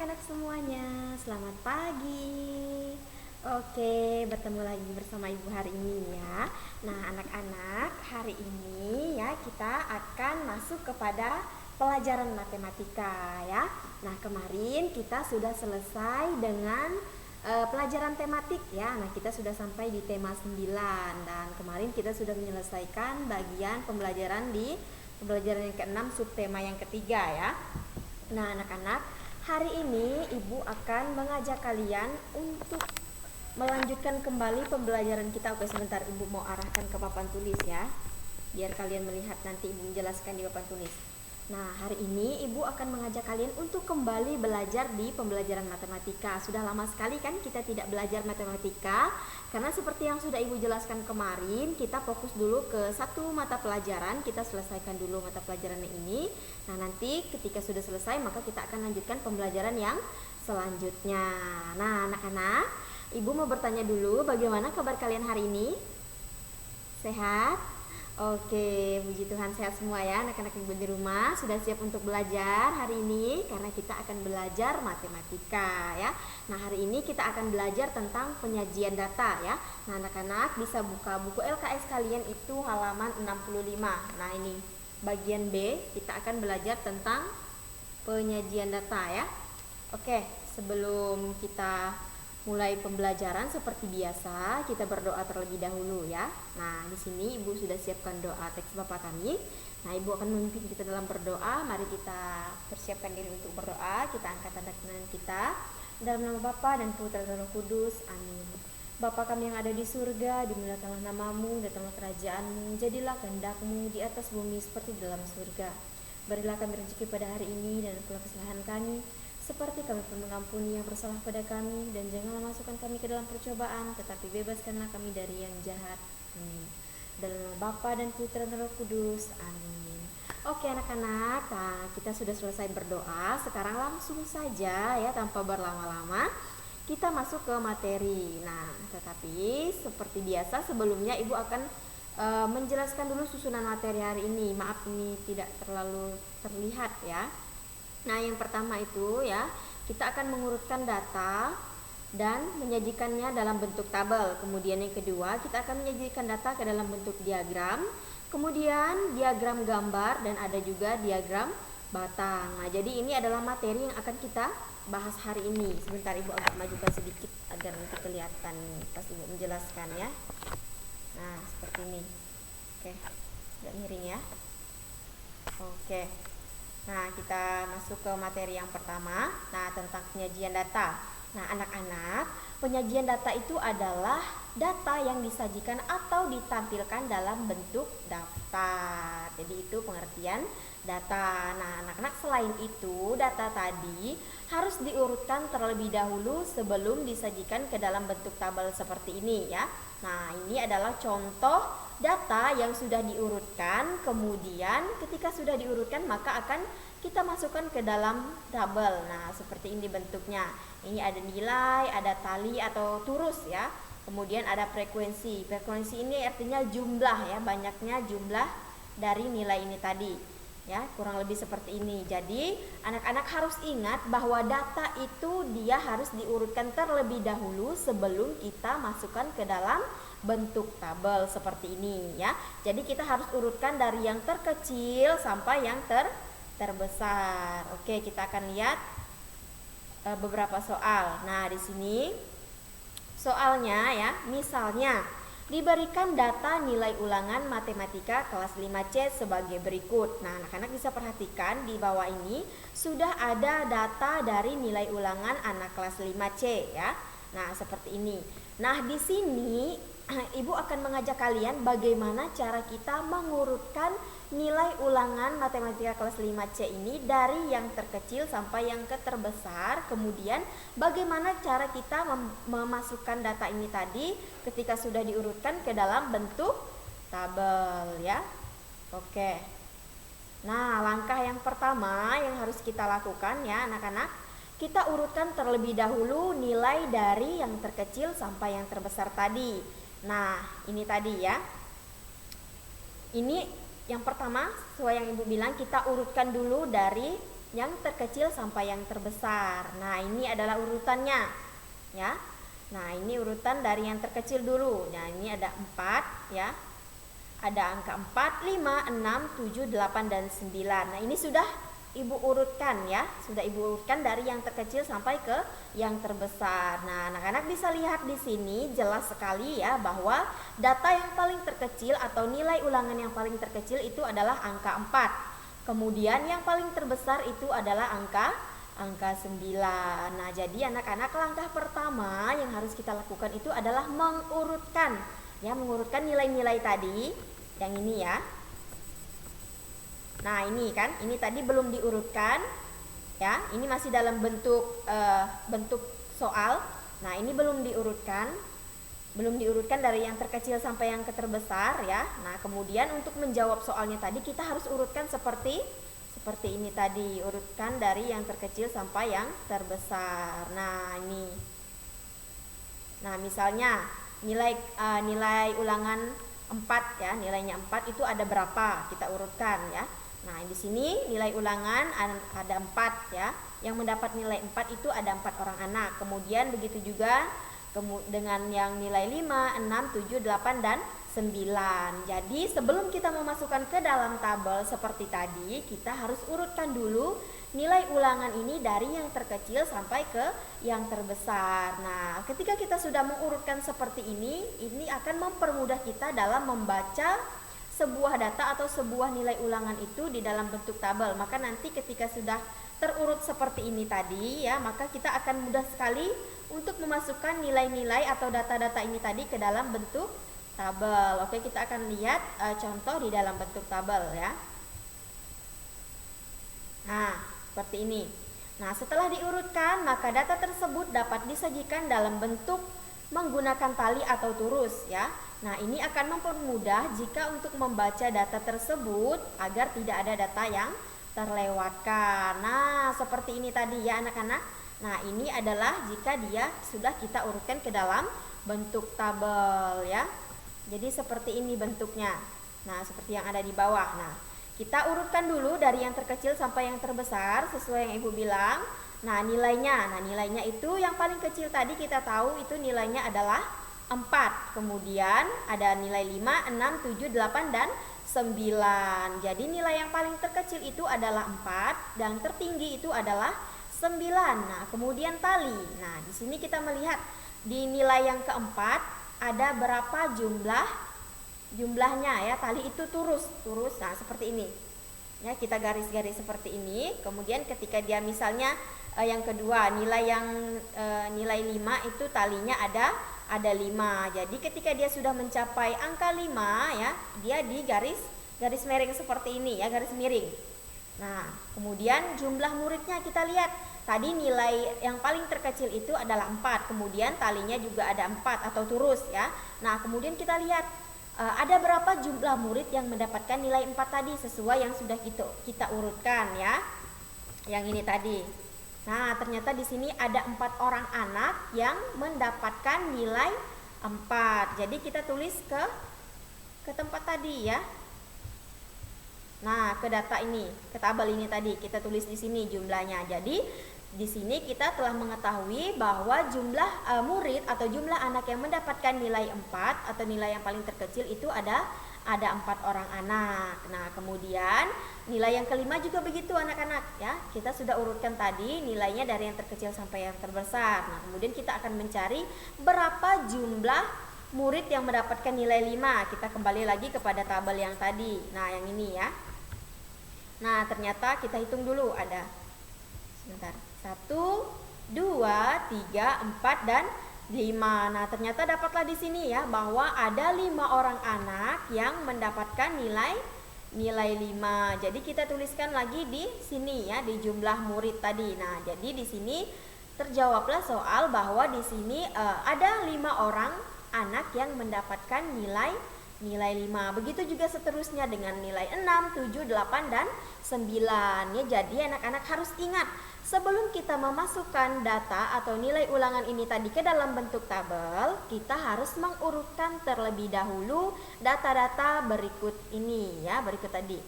anak-anak semuanya, selamat pagi. Oke, bertemu lagi bersama Ibu hari ini ya. Nah, anak-anak, hari ini ya kita akan masuk kepada pelajaran matematika ya. Nah, kemarin kita sudah selesai dengan pelajaran tematik ya. Nah, kita sudah sampai di tema 9 dan kemarin kita sudah menyelesaikan bagian pembelajaran di pembelajaran yang ke-6 subtema yang ketiga ya. Nah, anak-anak, hari ini Ibu akan mengajak kalian untuk melanjutkan kembali pembelajaran kita. Oke, sebentar Ibu mau arahkan ke papan tulis ya, biar kalian melihat nanti Ibu menjelaskan di papan tulis. Nah, hari ini Ibu akan mengajak kalian untuk kembali belajar di pembelajaran matematika. Sudah lama sekali kan kita tidak belajar matematika, karena seperti yang sudah Ibu jelaskan kemarin, kita fokus dulu ke satu mata pelajaran, kita selesaikan dulu mata pelajaran ini. Nah, nanti ketika sudah selesai, maka kita akan lanjutkan pembelajaran yang selanjutnya. Nah, anak-anak, Ibu mau bertanya dulu, bagaimana kabar kalian hari ini? Sehat? Oke, puji Tuhan sehat semua ya anak-anak Ibu di rumah. Sudah siap untuk belajar hari ini? Karena kita akan belajar matematika ya. Nah, hari ini kita akan belajar tentang penyajian data ya. Nah, anak-anak bisa buka buku LKS kalian itu halaman 65. Nah, ini bagian B, kita akan belajar tentang penyajian data ya. Oke, sebelum kita mulai pembelajaran seperti biasa, kita berdoa terlebih dahulu ya. Nah, di sini Ibu sudah siapkan doa teks Bapa kami. Nah, Ibu akan memimpin kita dalam berdoa. Mari kita persiapkan diri untuk berdoa. Kita angkat tanda tangan kita dalam nama Bapa dan Putra dan Roh Kudus. Amin. Bapa kami yang ada di surga, dimuliakanlah namamu, datanglah kerajaanmu, jadilah kehendak-mu di atas bumi seperti di dalam surga. Berilah kami rezeki pada hari ini dan ampunilah kesalahan kami, seperti kami pun mengampuni yang bersalah pada kami, dan janganlah masukkan kami ke dalam percobaan, tetapi bebaskanlah kami dari yang jahat. Amin. Dalam nama Bapa dan Putra dan Roh Kudus. Amin. Oke anak-anak, nah kita sudah selesai berdoa. Sekarang langsung saja ya, tanpa berlama-lama kita masuk ke materi. Nah, tetapi seperti biasa sebelumnya Ibu akan menjelaskan dulu susunan materi hari ini. Maaf ini tidak terlalu terlihat ya. Nah, yang pertama itu ya, kita akan mengurutkan data dan menyajikannya dalam bentuk tabel. Kemudian yang kedua, kita akan menyajikan data ke dalam bentuk diagram. Kemudian diagram gambar dan ada juga diagram batang. Nah, jadi ini adalah materi yang akan kita bahas hari ini. Sebentar Ibu agak majukan sedikit agar nanti kelihatan pas Ibu menjelaskan ya. Nah, seperti ini. Oke, agak miring ya. Oke. Nah, kita masuk ke materi yang pertama. Nah, tentang penyajian data. Nah, anak-anak, penyajian data itu adalah data yang disajikan atau ditampilkan dalam bentuk daftar. Jadi itu pengertian data. Nah, anak-anak, selain itu, data tadi harus diurutkan terlebih dahulu sebelum disajikan ke dalam bentuk tabel seperti ini ya. Nah, ini adalah contoh data yang sudah diurutkan. Kemudian ketika sudah diurutkan maka akan kita masukkan ke dalam tabel. Nah, seperti ini bentuknya. Ini ada nilai, ada tali atau turus ya. Kemudian ada frekuensi. Frekuensi ini artinya jumlah ya, banyaknya jumlah dari nilai ini tadi. Ya, kurang lebih seperti ini. Jadi, anak-anak harus ingat bahwa data itu dia harus diurutkan terlebih dahulu sebelum kita masukkan ke dalam bentuk tabel seperti ini ya. Jadi kita harus urutkan dari yang terkecil sampai yang terbesar. Oke, kita akan lihat beberapa soal. Nah, di sini soalnya ya, misalnya diberikan data nilai ulangan matematika kelas 5C sebagai berikut. Nah, anak-anak bisa perhatikan di bawah ini sudah ada data dari nilai ulangan anak kelas 5C ya. Nah, seperti ini. Nah, di sini Ibu akan mengajak kalian bagaimana cara kita mengurutkan nilai ulangan matematika kelas 5C ini dari yang terkecil sampai yang terbesar. Kemudian bagaimana cara kita memasukkan data ini tadi ketika sudah diurutkan ke dalam bentuk tabel ya. Oke. Nah, langkah yang pertama yang harus kita lakukan ya anak-anak, kita urutkan terlebih dahulu nilai dari yang terkecil sampai yang terbesar tadi. Nah, ini tadi ya. Ini yang pertama, sesuai yang Ibu bilang, kita urutkan dulu dari yang terkecil sampai yang terbesar. Nah, ini adalah urutannya, ya. Nah, ini urutan dari yang terkecil dulu. Nah, ini ada 4, ya. Ada angka 4, 5, 6, 7, 8, dan 9. Nah, ini sudah Ibu urutkan, ya. Sudah Ibu urutkan dari yang terkecil sampai ke yang terbesar. Nah, anak-anak bisa lihat di sini jelas sekali ya bahwa data yang paling terkecil atau nilai ulangan yang paling terkecil itu adalah angka 4. Kemudian yang paling terbesar itu adalah angka 9. Nah, jadi anak-anak, langkah pertama yang harus kita lakukan itu adalah mengurutkan, ya, mengurutkan nilai-nilai tadi. Yang ini, ya. Nah, ini kan, ini tadi belum diurutkan, ya. Ini masih dalam bentuk soal. Nah, ini belum diurutkan dari yang terkecil sampai yang terbesar, ya. Nah, kemudian untuk menjawab soalnya tadi kita harus urutkan seperti ini tadi, urutkan dari yang terkecil sampai yang terbesar. Nah, ini. Nah, misalnya nilai ulangan 4, ya, nilainya 4 itu ada berapa? Kita urutkan, ya. Nah, di sini nilai ulangan ada 4, ya. Yang mendapat nilai 4 itu ada 4 orang anak. Kemudian begitu juga dengan yang nilai 5, 6, 7, 8, dan 9. Jadi sebelum kita memasukkan ke dalam tabel seperti tadi, kita harus urutkan dulu nilai ulangan ini dari yang terkecil sampai ke yang terbesar. Nah, ketika kita sudah mengurutkan seperti ini akan mempermudah kita dalam membaca sebuah data atau sebuah nilai ulangan itu di dalam bentuk tabel. Maka nanti ketika sudah terurut seperti ini tadi, ya, maka kita akan mudah sekali untuk memasukkan nilai-nilai atau data-data ini tadi ke dalam bentuk tabel. Oke, kita akan lihat contoh di dalam bentuk tabel, ya. Nah, seperti ini. Nah, setelah diurutkan, maka data tersebut dapat disajikan dalam bentuk menggunakan tali atau turus, ya. Nah, ini akan mempermudah jika untuk membaca data tersebut agar tidak ada data yang terlewatkan. Nah, seperti ini tadi, ya, anak-anak. Nah, ini adalah jika dia sudah kita urutkan ke dalam bentuk tabel, ya. Jadi seperti ini bentuknya. Nah, seperti yang ada di bawah. Nah, kita urutkan dulu dari yang terkecil sampai yang terbesar sesuai yang Ibu bilang. Nah, nilainya itu yang paling kecil tadi kita tahu itu nilainya adalah 4. Kemudian ada nilai 5, 6, 7, 8, dan 9. Jadi nilai yang paling terkecil itu adalah 4 dan tertinggi itu adalah 9. Nah, kemudian tali. Nah, di sini kita melihat di nilai yang keempat ada berapa jumlahnya, ya. Tali itu turus. Nah, seperti ini. Ya, kita garis-garis seperti ini. Kemudian ketika dia misalnya yang kedua, nilai 5 itu talinya ada 5. Jadi ketika dia sudah mencapai angka 5, ya, dia di garis miring seperti ini, ya, garis miring. Nah, kemudian jumlah muridnya kita lihat. Tadi nilai yang paling terkecil itu adalah 4. Kemudian talinya juga ada 4 atau turus, ya. Nah, kemudian kita lihat ada berapa jumlah murid yang mendapatkan nilai 4 tadi sesuai yang sudah kita urutkan, ya. Yang ini tadi. Nah, ternyata di sini ada 4 orang anak yang mendapatkan nilai 4. Jadi kita tulis ke tempat tadi, ya. Nah, ke data ini, ke tabel ini tadi kita tulis di sini jumlahnya. Jadi di sini kita telah mengetahui bahwa jumlah murid atau jumlah anak yang mendapatkan nilai 4 atau nilai yang paling terkecil itu ada 4 orang anak. Nah, kemudian nilai yang kelima juga begitu, anak-anak, ya. Kita sudah urutkan tadi nilainya dari yang terkecil sampai yang terbesar. Nah, kemudian kita akan mencari berapa jumlah murid yang mendapatkan nilai 5. Kita kembali lagi kepada tabel yang tadi. Nah, yang ini, ya. Nah, ternyata kita hitung dulu ada 1, 2, 3, 4, dan 5. Nah, ternyata dapatlah di sini, ya, bahwa ada 5 orang anak yang mendapatkan nilai 5. Jadi kita tuliskan lagi di sini, ya, di jumlah murid tadi. Nah, jadi di sini terjawablah soal bahwa di sini ada 5 orang anak yang mendapatkan nilai 5. Begitu juga seterusnya dengan nilai 6, 7, 8, dan 9. Ya, jadi anak-anak harus ingat, sebelum kita memasukkan data atau nilai ulangan ini tadi ke dalam bentuk tabel, kita harus mengurutkan terlebih dahulu data-data berikut ini, ya, berikut tadi.